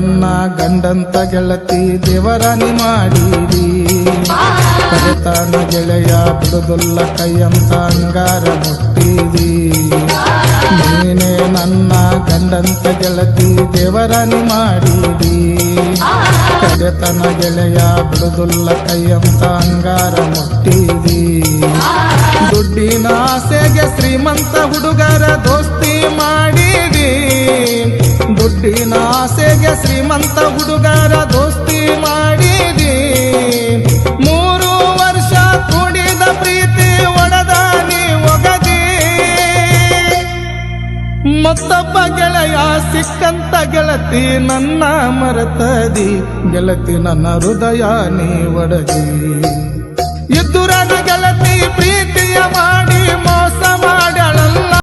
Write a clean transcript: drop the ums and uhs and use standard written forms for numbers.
ನನ್ನ ಗಂಡಂತ ಗೆಳತಿ ದೇವರಾಣಿ ಮಾಡಿದಿ ಕರೆತನ ಗೆಳೆಯ ಬಿಡುದುಲ್ಲ ಕೈಯಂತ ಅಂಗಾರ ಮುಟ್ಟಿದಿ ನೀನೇ ನನ್ನ ಗಂಡಂತ ಗೆಳತಿ ದೇವರಾಣಿ ಮಾಡಿದಿ ಕರೆತನ ಗೆಳೆಯ ಬಿಡುದುಲ್ಲ ಕೈಯಂತ ಅಂಗಾರ ಮುಟ್ಟಿದಿ ದುಡ್ಡಿನ ಆಸೆಗೆ ಶ್ರೀಮಂತ ಹುಡುಗರ ದೋಸ್ತಿ ಮಾಡಿದಿ ದುಡ್ಡಿನ ಆಸೆಗೆ ಶ್ರೀಮಂತ ಹುಡುಗರ ದೋಸ್ತಿ ಮಾಡಿದಿ 3 ವರ್ಷ ಕೂಡಿದ ಪ್ರೀತಿ ಒಡೆದ ನೀ ಒಗದಿ ಮತ್ತೊಬ್ಬ ಗೆಳೆಯ ಸಿಕ್ಕಂತ ಗೆಳತಿ ನನ್ನ ಮರೆತದಿ ಗೆಳತಿ ನನ್ನ ಹೃದಯ ನೀ ಒಡದಿ ಇದ್ದುರನ ಗೆಳತಿ ಪ್ರೀತಿಯ ಮಾಡಿ